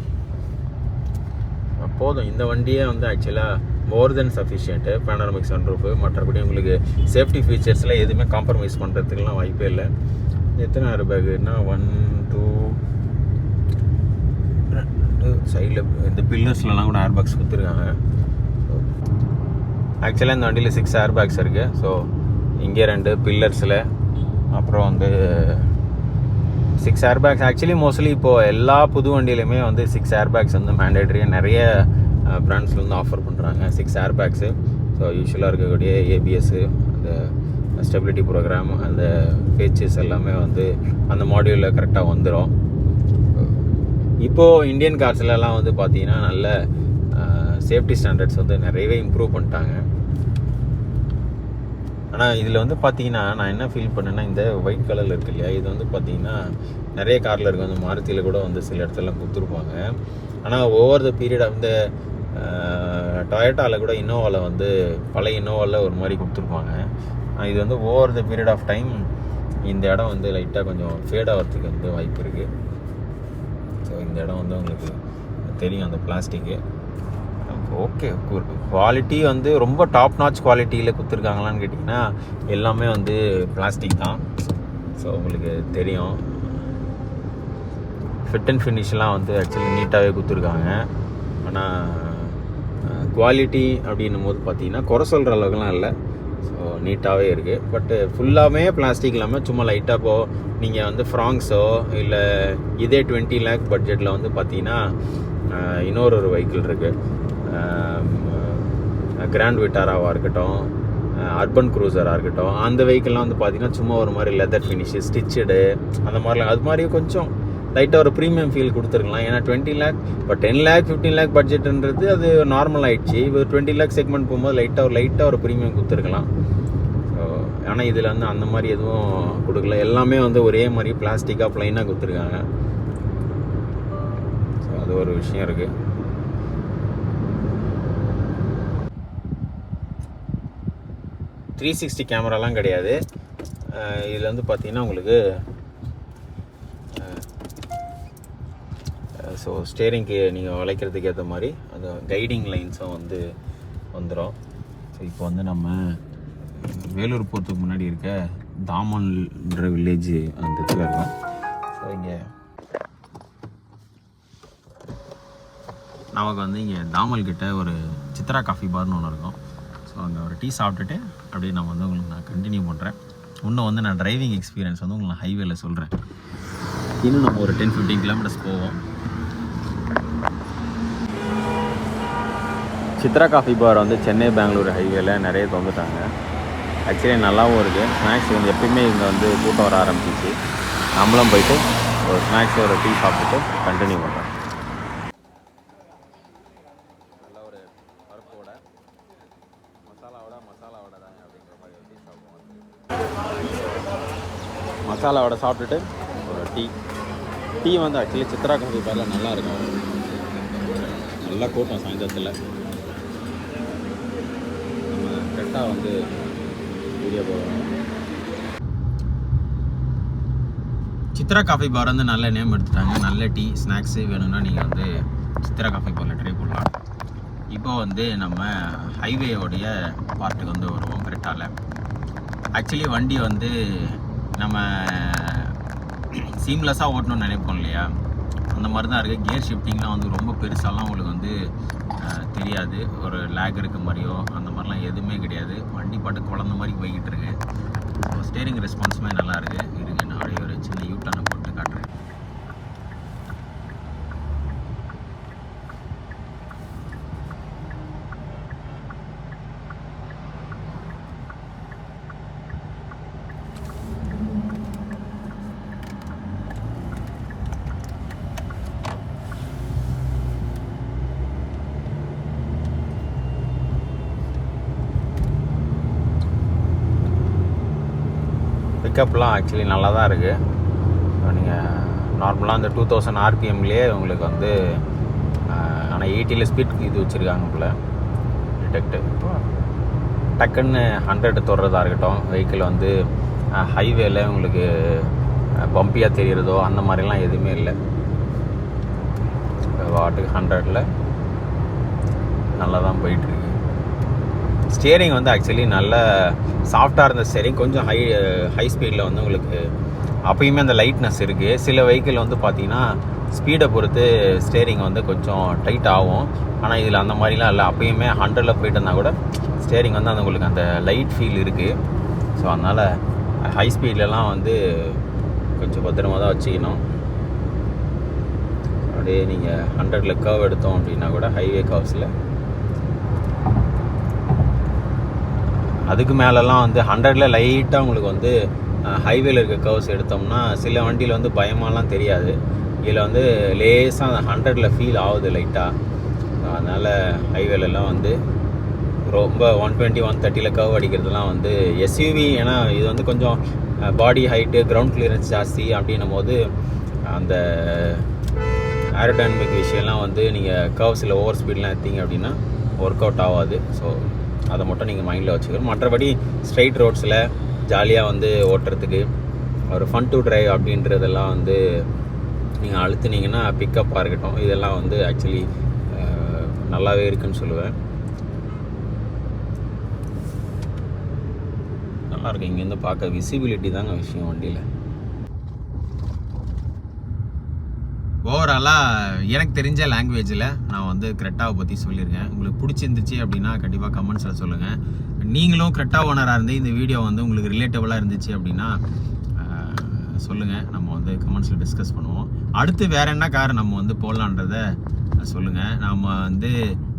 போதும், இந்த வண்டியே வந்து ஆக்சுவலாக மோர் தென் சஃபிஷியன்ட்டு. பேனரமிக் சன்ரூஃபு, மற்றபடி உங்களுக்கு சேஃப்டி ஃபீச்சர்ஸில் எதுவுமே காம்ப்ரமைஸ் பண்ணுறதுக்குலாம் வாய்ப்பே இல்லை. எத்தனை ஏர் பேக்குன்னா 1 2 சைடில் இந்த பில்லர்ஸ்லாம் கூட ஏர் பேக்ஸ் கொடுத்துருக்காங்க. ஆக்சுவலாக இந்த வண்டியில் 6 ஏர் பேக்ஸ் இருக்குது. ஸோ இங்கே 2 பில்லர்ஸில், அப்புறம் வந்து 6 ஏர் பேக்ஸ். ஆக்சுவலி மோஸ்ட்லி இப்போது எல்லா புது வண்டியிலுமே வந்து 6 ஏர் பேக்ஸ் வந்து மேண்டேட்ரியாக நிறைய பிராண்ட்ஸில் வந்து ஆஃபர் பண்ணுறாங்க 6 ஏர் பேக்ஸு. ஸோ யூஸ்வலாக இருக்கக்கூடிய ஏபிஎஸ்ஸு, அந்த ஸ்டெபிலிட்டி ப்ரோக்ராம், அந்த ஃபேச்சஸ் எல்லாமே வந்து அந்த மாடியூலில் கரெக்டாக வந்துடும். இப்போது இந்தியன் கார்ஸ்லலாம் வந்து பார்த்திங்கன்னா நல்ல சேஃப்டி ஸ்டாண்டர்ட்ஸ் வந்து நிறையவே இம்ப்ரூவ் பண்ணிட்டாங்க. ஆனால் இதில் வந்து பார்த்தீங்கன்னா நான் என்ன ஃபீல் பண்ணேன்னா, இந்த ஒயிட் கலரில் இருக்கு இல்லையா, இது வந்து பார்த்தீங்கன்னா நிறைய காரில் இருக்குது. வந்து மாருதியில் கூட வந்து சில இடத்துலலாம் கொடுத்துருப்பாங்க. ஆனால் ஓவர் த பீரியட் இந்த டொயோட்டாவில் கூட இன்னோவாவில் வந்து பழைய இன்னோவாவில் ஒரு மாதிரி கொடுத்துருப்பாங்க. இது வந்து over the period of time இந்த இடம் வந்து லைட்டாக கொஞ்சம் ஃபேட் ஆகிறதுக்கு வந்து வாய்ப்பு இருக்குது. ஸோ இந்த இடம் வந்து உங்களுக்கு தெரியும், அந்த பிளாஸ்டிக்கு. ஓகே, குவாலிட்டி வந்து ரொம்ப டாப் நாச் குவாலிட்டியில் கொடுத்துருக்காங்களான்னு கேட்டிங்கன்னா எல்லாமே வந்து பிளாஸ்டிக் தான். ஸோ உங்களுக்கு தெரியும், ஃபிட் அண்ட் ஃபினிஷ்லாம் வந்து ஆக்சுவலி நீட்டாகவே கொடுத்துருக்காங்க. ஆனால் குவாலிட்டி அப்படின்னும் போது பார்த்தீங்கன்னா குறை சொல்கிற அளவுக்குலாம் இல்லை. ஸோ நீட்டாகவே இருக்குது. பட்டு ஃபுல்லாமே பிளாஸ்டிக் இல்லாமல் சும்மா லைட்டாக இப்போது நீங்கள் வந்து ஃப்ராங்ஸோ இல்லை இதே 20 lakh பட்ஜெட்டில் வந்து பார்த்தீங்கன்னா இன்னொரு வெஹிக்கிள் இருக்குது, கிராண்ட் விட்டாராவாக இருக்கட்டும், அர்பன் க்ரூசராக இருக்கட்டும். அந்த வெஹிக்கிள்லாம் வந்து பார்த்தீங்கன்னா சும்மா ஒரு மாதிரி லெதர் ஃபினிஷு, ஸ்டிச்சடு, அந்த மாதிரிலாம் அது மாதிரி கொஞ்சம் லைட்டாக ஒரு ப்ரீமியம் ஃபீல் கொடுத்துருக்கலாம். ஏன்னா 20 lakh, இப்போ 10 lakh 15 lakh பட்ஜெட்டுன்றது அது நார்மல் ஆகிடுச்சு. இப்போ 20 lakh செக்மெண்ட் போகும்போது லைட்டாக ஒரு ப்ரீமியம் கொடுத்துருக்கலாம். ஸோ ஆனால் இதில் வந்து அந்த மாதிரி எதுவும் கொடுக்கல. எல்லாமே வந்து ஒரே மாதிரி பிளாஸ்டிக்காக ப்ளைனாக கொடுத்துருக்காங்க. ஸோ அது ஒரு விஷயம் இருக்குது. .360 கேமராலாம் கிடையாது. இதில் வந்து பார்த்தீங்கன்னா உங்களுக்கு ஸோ ஸ்டேரிங்க்கு நீங்கள் வளைக்கிறதுக்கு ஏற்ற மாதிரி அந்த கைடிங் லைன்ஸும் வந்து வந்துடும். ஸோ இப்போ வந்து நம்ம வேலூர் போகிறதுக்கு முன்னாடி இருக்க தாமல்ன்ற வில்லேஜ் அந்த இடத்துல இருக்கோம். ஸோ இங்கே நமக்கு வந்து இங்கே தாமல் கிட்ட ஒரு சித்ரா காஃபி பார்னு ஒன்று இருக்கும். ஸோ அங்கே ஒரு டீ சாப்பிட்டுட்டு அப்படியே நம்ம வந்து உங்களுக்கு நான் கண்டினியூ பண்ணுறேன். இன்னும் வந்து நான் டிரைவிங் எக்ஸ்பீரியன்ஸ் வந்து உங்களுக்கு நான் ஹைவேல சொல்கிறேன். இன்னும் நம்ம ஒரு 10-15 கிலோமீட்டர்ஸ் போவோம். சித்ரா காஃபி பார் வந்து சென்னை பெங்களூர் ஹைவேல நிறைய திறந்துட்டாங்க. ஆக்சுவலி நல்லாவும் இருக்குது. ஸ்நாக்ஸ் வந்து எப்பயுமே இங்கே வந்து கூட்டம் வர ஆரம்பிச்சிச்சு. நம்மளும் போயிட்டு ஒரு ஸ்நாக்ஸ் ஒரு டீ சாப்பிட்டுட்டு கண்டினியூ பண்ணுறோம். பருப்பு வடை, மசாலா வடை தாங்க அப்படிங்கிற மாதிரி வந்து சாப்பிடுவோம். மசாலா வடை சாப்பிட்டுட்டு ஒரு டீ வந்து ஆக்சுவலி சித்ரா காஃபி பாரில் நல்லா இருக்கும். நல்லா கூட்டம் சாயந்தரத்தில். நம்ம கரெக்டாக வந்து வீடியோ போடுவோம். சித்ரா காஃபி பார் வந்து நல்ல நேம் எடுத்துட்டாங்க. நல்ல டீ ஸ்நாக்ஸு வேணும்னா நீங்கள் வந்து சித்ரா காஃபி பாரில் ட்ரை பண்ணலாம். இப்போ வந்து நம்ம ஹைவேயோடைய பார்ட்டுக்கு வந்து வருவோம். கரெக்டாக ஆக்சுவலி வண்டி வந்து நம்ம சீம்லெஸ்ஸாக ஓட்டணும்னு நினைப்போம் இல்லையா, அந்த மாதிரி தான் இருக்குது. கியர் ஷிஃப்டிங்லாம் வந்து ரொம்ப பெருசாலாம் உங்களுக்கு வந்து தெரியாது. ஒரு லேக் இருக்க மாதிரியோ அந்த மாதிரிலாம் எதுவுமே கிடையாது. வண்டி பாட்டு குழந்த மாதிரி போய்கிட்டு இருக்கு. ஸ்டேரிங் ரெஸ்பான்ஸுமே நல்லா இருக்குது. இருங்க நான் அப்படியே ஒரு சின்ன யூட்டர்னை போட்டு காட்டுறேன். பிக்கப்லாம் ஆக்சுவலி நல்லா தான் இருக்குது. நீங்கள் நார்மலாக அந்த 2000 RPMலேயே உங்களுக்கு வந்து ஆனால் 80 ஸ்பீட் இது வச்சுருக்காங்க போல் டிடெக்டு. டக்குன்னு 100 தொடுறதா இருக்கட்டும், வெஹிக்கிள் வந்து ஹைவேல உங்களுக்கு பம்பியாக தெரிகிறதோ அந்த மாதிரிலாம் எதுவுமே இல்லை. வாட்டுக்கு 100ல் நல்லா தான் போயிட்டுருக்கு. ஸ்டியரிங் வந்து ஆக்சுவலி நல்ல சாஃப்டாக இருந்த ஸ்டியரிங். கொஞ்சம் ஹை ஸ்பீடில் வந்து உங்களுக்கு அப்பயுமே அந்த லைட்னஸ் இருக்குது. சில வெஹிக்கிள் வந்து பார்த்தீங்கன்னா ஸ்பீடை பொறுத்து ஸ்டியரிங் வந்து கொஞ்சம் டைட் ஆகும். ஆனால் இதில் அந்த மாதிரிலாம் இல்லை. அப்பயுமே 100ல் போயிட்டு இருந்தால் கூட ஸ்டியரிங் வந்து அந்த உங்களுக்கு அந்த லைட் ஃபீல் இருக்குது. ஸோ அதனால் ஹை ஸ்பீட்லலாம் வந்து கொஞ்சம் பத்திரமா தான் வச்சுக்கணும். அப்படியே நீங்கள் 100ல் கர்வ் எடுத்தோம் அப்படின்னா கூட ஹைவே கர்வ்ஸில் அதுக்கு மேலெலாம் வந்து 100ல் லைட்டாக உங்களுக்கு வந்து ஹைவேல இருக்க கர்வ்ஸ் எடுத்தோம்னா சில வண்டியில் வந்து பயமாலாம் தெரியாது. இதில் வந்து லேசாக 100ல் ஃபீல் ஆகுது லைட்டாக. அதனால் ஹைவேலெலாம் வந்து ரொம்ப 120 130ல் கர்வ் அடிக்கிறதுலாம் வந்து எஸ்யூவி. ஏன்னா இது வந்து கொஞ்சம் பாடி ஹைட்டு, கிரவுண்ட் கிளியரன்ஸ் ஜாஸ்தி அப்படின்னும் போது அந்த ஏரோடைனமிக் விஷயம்லாம் வந்து நீங்கள் கர்வ்ஸில் ஓவர் ஸ்பீட்லாம் எடுத்தீங்க அப்படின்னா ஒர்க் அவுட் ஆகாது. ஸோ அதை மட்டும் நீங்கள் மைண்டில் வச்சுக்கணும். மற்றபடி ஸ்ட்ரைட் ரோட்ஸில் ஜாலியாக வந்து ஓட்டுறதுக்கு ஒரு ஃபன் டு ட்ரைவ் அப்படின்றதெல்லாம் வந்து நீங்கள் அழுத்துனீங்கன்னா பிக்கப்பாக இருக்கட்டும், இதெல்லாம் வந்து ஆக்சுவலி நல்லாவே இருக்குன்னு சொல்லுவேன். நல்லாயிருக்கு. இங்கேருந்து பார்க்க விசிபிலிட்டி தாங்க விஷயம் வண்டியில். ஓவராலாக எனக்கு தெரிஞ்ச லாங்குவேஜில் நான் வந்து கிரெட்டாவை பற்றி சொல்லியிருக்கேன். உங்களுக்கு பிடிச்சிருந்துச்சு அப்படின்னா கண்டிப்பாக கமெண்ட்ஸில் சொல்லுங்கள். நீங்களும் கிரெட்டா ஓனராக இருந்து இந்த வீடியோ வந்து உங்களுக்கு ரிலேட்டபுளாக இருந்துச்சு அப்படின்னா சொல்லுங்கள். நம்ம வந்து கமெண்ட்ஸில் டிஸ்கஸ் பண்ணுவோம். அடுத்து வேறு என்ன கார் நம்ம வந்து போடலான்றதை சொல்லுங்கள். நம்ம வந்து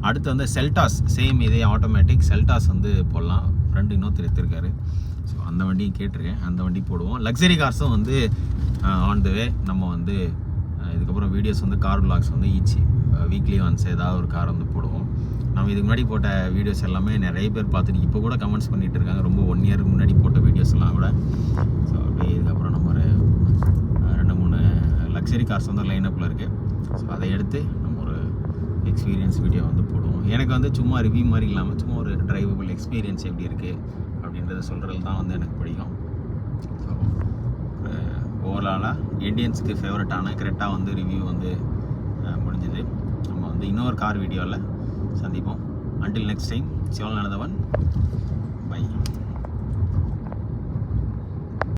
அடுத்து வந்து செல்டாஸ், சேம் இதே ஆட்டோமேட்டிக் செல்டாஸ் வந்து போடலாம். ஃப்ரெண்டு இன்னொருத்தர் எடுத்திருக்காரு. ஸோ அந்த வண்டியும் கேட்டிருக்கேன். அந்த வண்டி போடுவோம். லக்ஸரி கார்ஸும் வந்து ஆன் த வே. நம்ம வந்து இதுக்கப்புறம் வீடியோஸ் வந்து கார் விலாக்ஸ் வந்து வீக்லி ஒன்ஸ் ஏதாவது ஒரு கார் வந்து போடுவோம். நம்ம இதுக்கு முன்னாடி போட்ட வீடியோஸ் எல்லாமே நிறைய பேர் பார்த்துட்டு இப்போ கூட கமெண்ட்ஸ் பண்ணிகிட்டு இருக்காங்க. ரொம்ப 1 இயருக்கு முன்னாடி போட்ட வீடியோஸ் எல்லாம் கூட. ஸோ அப்படியே இதுக்கப்புறம் நம்ம ஒரு 2-3 லக்ஸரி கார்ஸ் வந்து லைனப்பில் இருக்குது. ஸோ அதை எடுத்து நம்ம ஒரு எக்ஸ்பீரியன்ஸ் வீடியோ வந்து போடுவோம். எனக்கு வந்து சும்மா ரிவ்யூ மாதிரி இல்லாமல் சும்மா ஒரு டிரைவபிள் எக்ஸ்பீரியன்ஸ் எப்படி இருக்குது அப்படின்றத சொல்கிறது தான் வந்து எனக்கு பிடிக்கும். ஸோ ஓவராலாக இண்டியன்ஸுக்கு ஃபேவரட்டான கிரெட்டா வந்து ரிவ்யூ வந்து முடிஞ்சது. நம்ம வந்து இன்னொரு கார் வீடியோவில் சந்திப்போம். until next time, see you all another one. Bye.